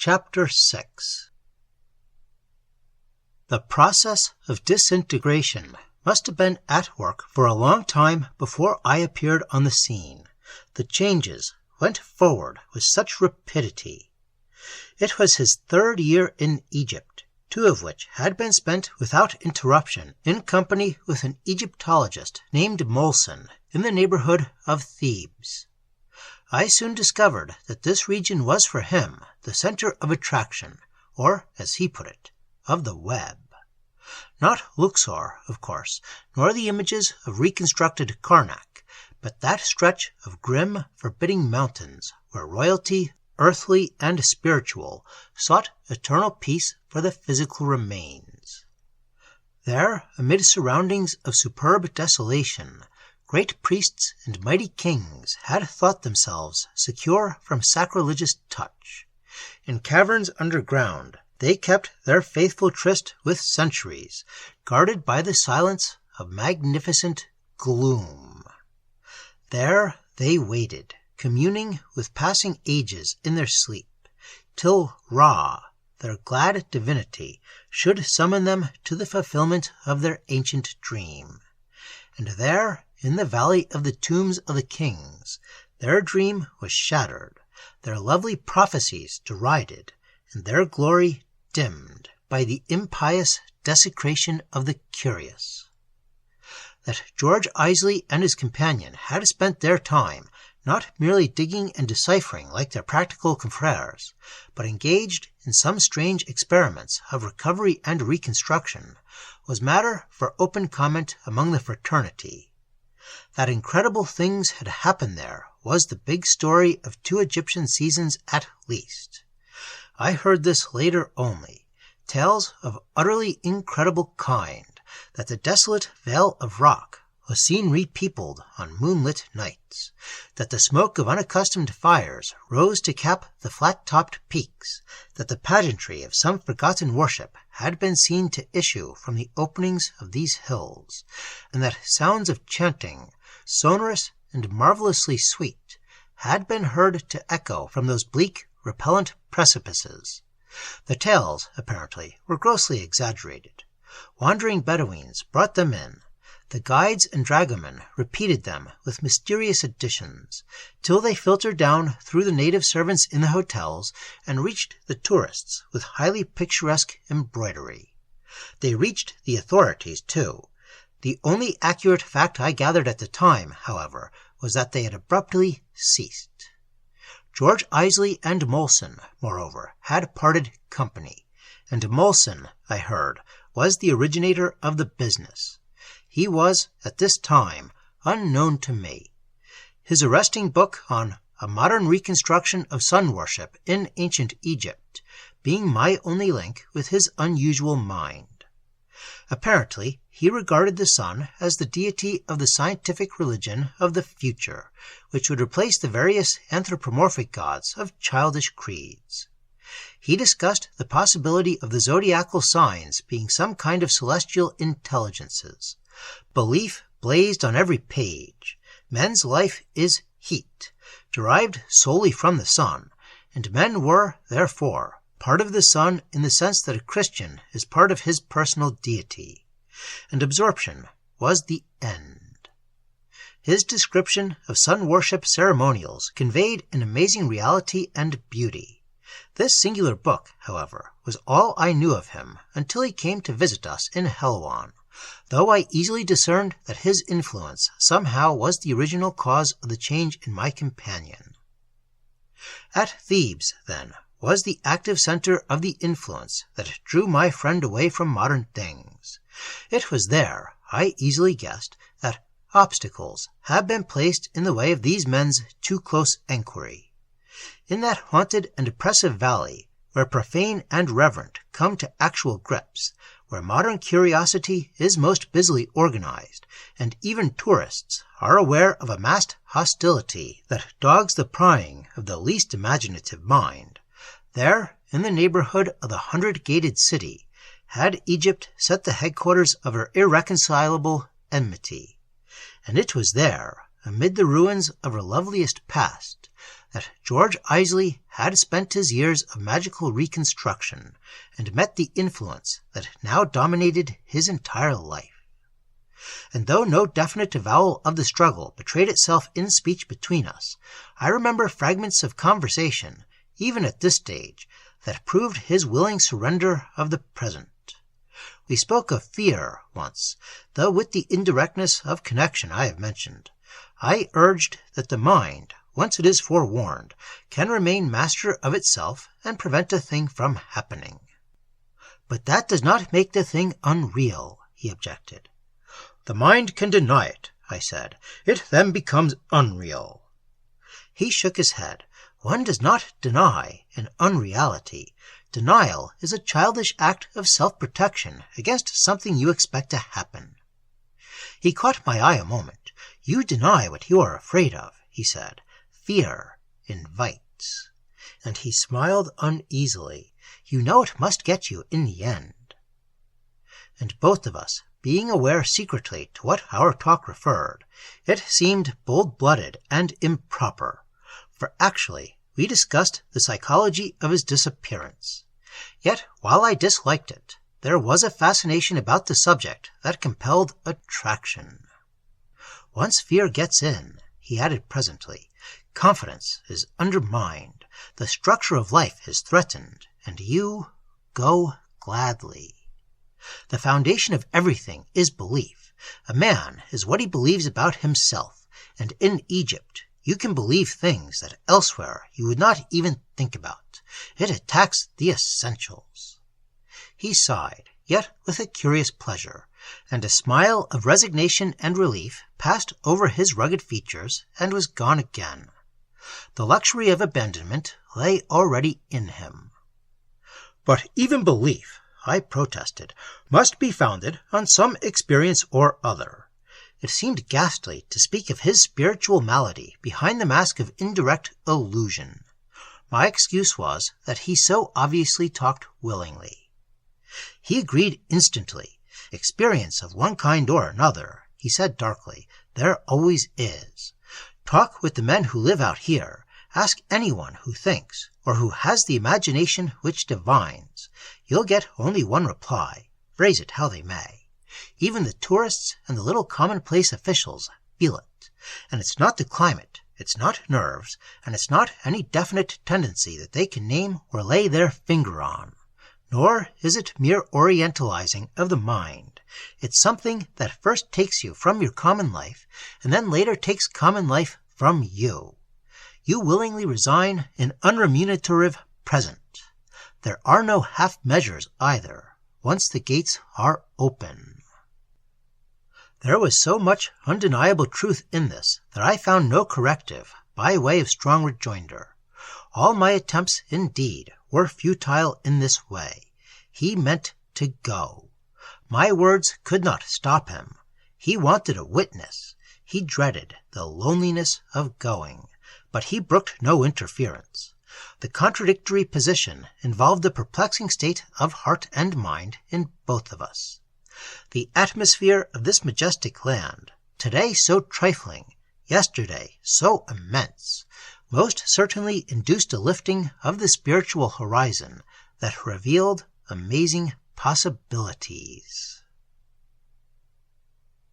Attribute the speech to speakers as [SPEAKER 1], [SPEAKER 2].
[SPEAKER 1] Chapter 6. The process of disintegration must have been at work for a long time before I appeared on the scene. The changes went forward with such rapidity. It was his third year in Egypt, 2 of which had been spent without interruption in company with an Egyptologist named Moleson in the neighborhood of Thebes. I soon discovered that this region was for him the center of attraction, or, as he put it, of the web. Not Luxor, of course, nor the images of reconstructed Karnak, but that stretch of grim, forbidding mountains where royalty, earthly and spiritual, sought eternal peace for the physical remains. There, amid surroundings of superb desolation, great priests and mighty kings had thought themselves secure from sacrilegious touch. In caverns underground, they kept their faithful tryst with centuries, guarded by the silence of magnificent gloom. There they waited, communing with passing ages in their sleep, till Ra, their glad divinity, should summon them to the fulfillment of their ancient dream. And there, in the valley of the tombs of the kings, their dream was shattered, their lovely prophecies derided, and their glory dimmed by the impious desecration of the curious. That George Isley and his companion had spent their time not merely digging and deciphering like their practical confreres, but engaged in some strange experiments of recovery and reconstruction, was matter for open comment among the fraternity. That incredible things had happened there was the big story of 2 Egyptian seasons at least. I heard this later only, tales of utterly incredible kind, that the desolate Vale of Rock was seen repeopled on moonlit nights, that the smoke of unaccustomed fires rose to cap the flat-topped peaks, that the pageantry of some forgotten worship had been seen to issue from the openings of these hills, and that sounds of chanting, sonorous and marvelously sweet, had been heard to echo from those bleak, repellent precipices. The tales, apparently, were grossly exaggerated. Wandering Bedouins brought them in. The guides and dragomen repeated them with mysterious additions, till they filtered down through the native servants in the hotels and reached the tourists with highly picturesque embroidery. They reached the authorities, too. The only accurate fact I gathered at the time, however, was that they had abruptly ceased. George Isley and Moleson, moreover, had parted company, and Moleson, I heard, was the originator of the business. He was, at this time, unknown to me. His arresting book on A Modern Reconstruction of Sun-worship in Ancient Egypt being my only link with his unusual mind. Apparently, he regarded the sun as the deity of the scientific religion of the future, which would replace the various anthropomorphic gods of childish creeds. He discussed the possibility of the zodiacal signs being some kind of celestial intelligences. Belief blazed on every page. Men's life is heat, derived solely from the sun, and men were, therefore, part of the sun in the sense that a Christian is part of his personal deity, and absorption was the end. His description of sun-worship ceremonials conveyed an amazing reality and beauty. This singular book, however, was all I knew of him until he came to visit us in Helwan, though I easily discerned that his influence somehow was the original cause of the change in my companion. At Thebes, then, was the active center of the influence that drew my friend away from modern things. It was there, I easily guessed, that obstacles had been placed in the way of these men's too close enquiry. In that haunted and oppressive valley, where profane and reverent come to actual grips, where modern curiosity is most busily organized, and even tourists are aware of a massed hostility that dogs the prying of the least imaginative mind, there, in the neighborhood of the 100-gated city, had Egypt set the headquarters of her irreconcilable enmity. And it was there, amid the ruins of her loveliest past, that George Isley had spent his years of magical reconstruction and met the influence that now dominated his entire life. And though no definite avowal of the struggle betrayed itself in speech between us, I remember fragments of conversation, even at this stage, that proved his willing surrender of the present. We spoke of fear once, though with the indirectness of connection I have mentioned. I urged that the mind, once it is forewarned, can remain master of itself and prevent a thing from happening. But that does not make the thing unreal, he objected. The mind can deny it, I said. It then becomes unreal. He shook his head. One does not deny an unreality. Denial is a childish act of self-protection against something you expect to happen. He caught my eye a moment. You deny what you are afraid of, he said. Fear invites. And he smiled uneasily. You know it must get you in the end. And both of us, being aware secretly to what our talk referred, it seemed bold-blooded and improper, for actually we discussed the psychology of his disappearance. Yet, while I disliked it, there was a fascination about the subject that compelled attraction. Once fear gets in, he added presently, confidence is undermined, the structure of life is threatened, and you go gladly. The foundation of everything is belief. A man is what he believes about himself, and in Egypt you can believe things that elsewhere you would not even think about. It attacks the essentials. He sighed, yet with a curious pleasure, and a smile of resignation and relief passed over his rugged features and was gone again. The luxury of abandonment lay already in him. But even belief, I protested, must be founded on some experience or other. It seemed ghastly to speak of his spiritual malady behind the mask of indirect illusion. My excuse was that he so obviously talked willingly. He agreed instantly. Experience of one kind or another, he said darkly, there always is. Talk with the men who live out here. Ask anyone who thinks, or who has the imagination which divines. You'll get only one reply, phrase it how they may. Even the tourists and the little commonplace officials feel it. And it's not the climate, it's not nerves, and it's not any definite tendency that they can name or lay their finger on. Nor is it mere orientalizing of the mind. It's something that first takes you from your common life, and then later takes common life from you. You willingly resign an unremunerative present. There are no half measures either, once the gates are open. There was so much undeniable truth in this that I found no corrective by way of strong rejoinder. All my attempts, indeed, were futile in this way. He meant to go. My words could not stop him. He wanted a witness. He dreaded the loneliness of going, but he brooked no interference. The contradictory position involved a perplexing state of heart and mind in both of us. The atmosphere of this majestic land, today so trifling, yesterday so immense, most certainly induced a lifting of the spiritual horizon that revealed amazing possibilities.